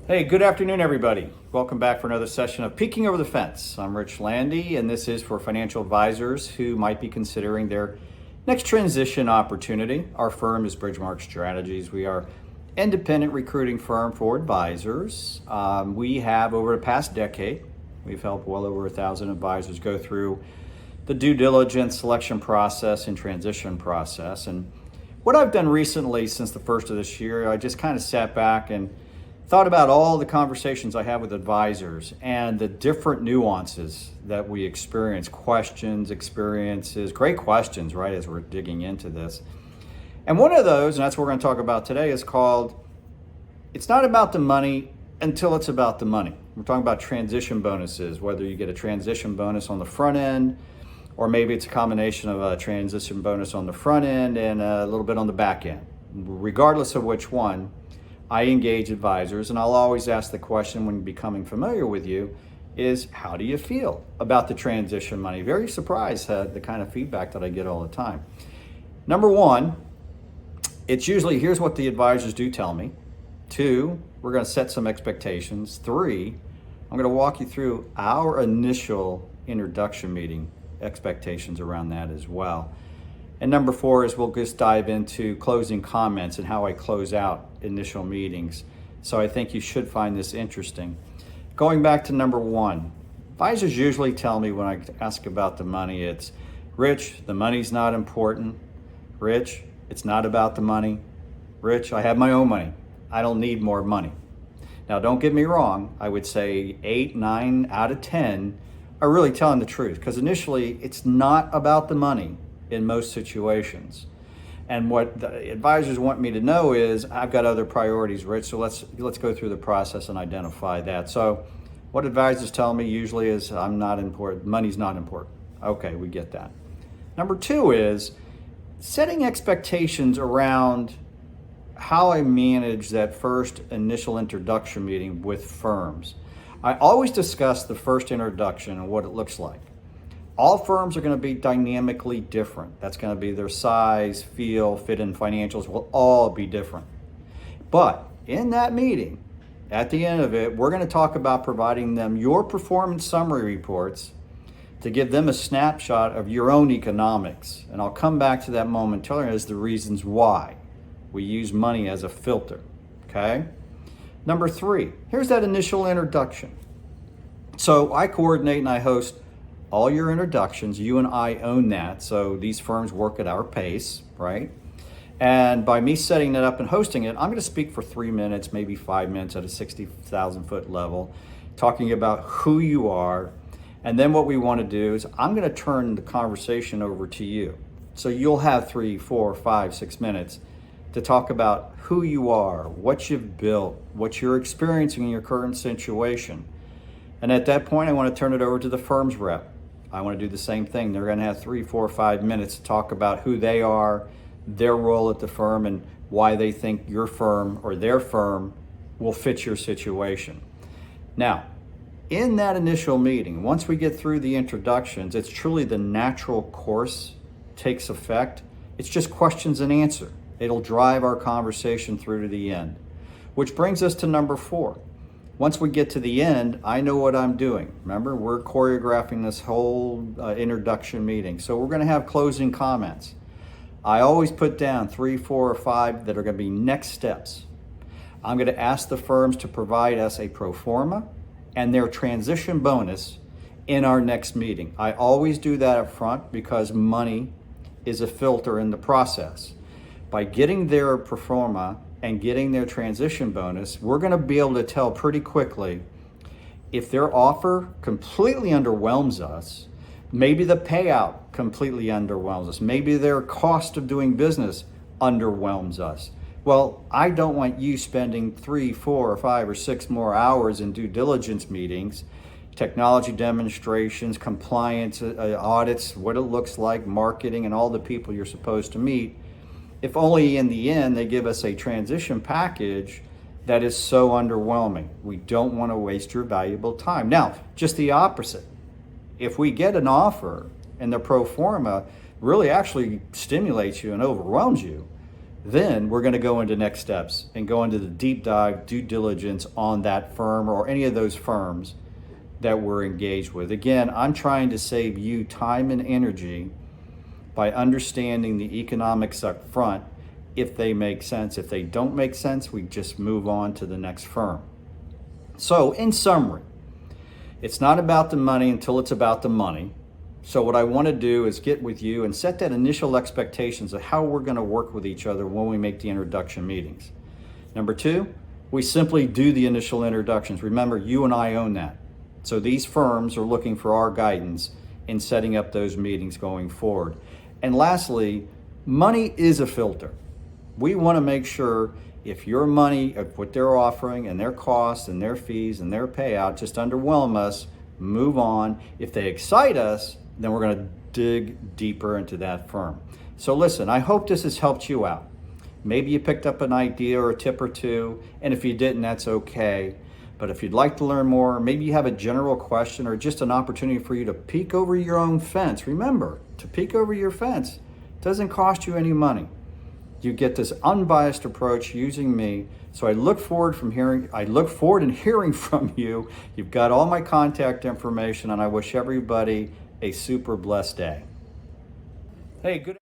Hey, good afternoon, everybody. Welcome back for another session of Peeking Over the Fence. I'm Rich Landy, and this is for financial advisors who might be considering their next transition opportunity. Our firm is Bridgemark Strategies. We are independent recruiting firm for advisors. We have, over the past decade, we've helped well over 1,000 advisors go through the due diligence, selection process, and transition process. And what I've done recently since the first of this year, I just kind of sat back and thought about all the conversations I have with advisors and the different nuances that we experience, questions, experiences, great questions, right, as we're digging into this. And one of those, and that's what we're going to talk about today, is called It's Not About the Money Until It's About the Money. We're talking about transition bonuses, whether you get a transition bonus on the front end, or maybe it's a combination of a transition bonus on the front end and a little bit on the back end. Regardless of which one, I engage advisors, and I'll always ask the question when becoming familiar with you is, how do you feel about the transition money? Very surprised at the kind of feedback that I get all the time. Number one, it's usually, here's what the advisors do tell me. Two, we're going to set some expectations. Three, I'm going to walk you through our initial introduction meeting expectations around that as well. And number four is we'll just dive into closing comments and how I close out initial meetings. So I think you should find this interesting. Going back to number one, advisors usually tell me when I ask about the money, it's, Rich, the money's not important. Rich, it's not about the money. Rich, I have my own money. I don't need more money. Now, don't get me wrong. I would say 8, 9 out of 10 are really telling the truth, because initially it's not about the money in most situations. And what the advisors want me to know is, I've got other priorities, Rich, so let's go through the process and identify that. So what advisors tell me usually is, I'm not important, money's not important. Okay, we get that. Number two is setting expectations around how I manage that first initial introduction meeting with firms. I always discuss the first introduction and what it looks like. All firms are going to be dynamically different. That's going to be their size, feel, fit in financials will all be different. But in that meeting, at the end of it, we're going to talk about providing them your performance summary reports to give them a snapshot of your own economics. And I'll come back to that momentarily as the reasons why we use money as a filter. Okay? Number three, here's that initial introduction. So I coordinate and I host all your introductions. You and I own that. So these firms work at our pace, right? And by me setting that up and hosting it, I'm going to speak for 3 minutes, maybe 5 minutes at a 60,000 foot level, talking about who you are. And then what we want to do is I'm going to turn the conversation over to you. So you'll have 3, 4, 5, 6 minutes to talk about who you are, what you've built, what you're experiencing in your current situation. And at that point, I want to turn it over to the firm's rep. I want to do the same thing. They're going to have 3, 4, 5 minutes to talk about who they are, their role at the firm, and why they think your firm or their firm will fit your situation. Now, in that initial meeting, once we get through the introductions, it's truly the natural course takes effect. It's just questions and answer. It'll drive our conversation through to the end, which brings us to number four. Once we get to the end, I know what I'm doing. Remember, we're choreographing this whole introduction meeting. So we're going to have closing comments. I always put down 3, 4, or 5 that are going to be next steps. I'm going to ask the firms to provide us a pro forma and their transition bonus in our next meeting. I always do that up front because money is a filter in the process. By getting their pro forma and getting their transition bonus, we're going to be able to tell pretty quickly if their offer completely underwhelms us, maybe the payout completely underwhelms us, maybe their cost of doing business underwhelms us. Well, I don't want you spending 3, 4, or 5, or 6 more hours in due diligence meetings, technology demonstrations, compliance audits, what it looks like, marketing, and all the people you're supposed to meet, if only in the end they give us a transition package that is so underwhelming. We don't want to waste your valuable time. Now, just the opposite. If we get an offer and the pro forma really actually stimulates you and overwhelms you, Then we're going to go into next steps and go into the deep dive due diligence on that firm or any of those firms that we're engaged with. Again, I'm trying to save you time and energy by understanding the economics up front. If they make sense, if they don't make sense, we just move on to the next firm. So in summary, it's not about the money until it's about the money. So what I want to do is get with you and set that initial expectations of how we're going to work with each other when we make the introduction meetings. Number two, we simply do the initial introductions. Remember, you and I own that. So these firms are looking for our guidance in setting up those meetings going forward. And lastly, money is a filter. We want to make sure if your money, if what they're offering and their costs and their fees and their payout just underwhelm us, move on. If they excite us, then we're going to dig deeper into that firm. So listen, I hope this has helped you out. Maybe you picked up an idea or a tip or two, and if you didn't, that's okay. But if you'd like to learn more, maybe you have a general question or just an opportunity for you to peek over your own fence. Remember, to peek over your fence doesn't cost you any money. You get this unbiased approach using me. So I look forward in hearing from you. You've got all my contact information, and I wish everybody a super blessed day. Hey, good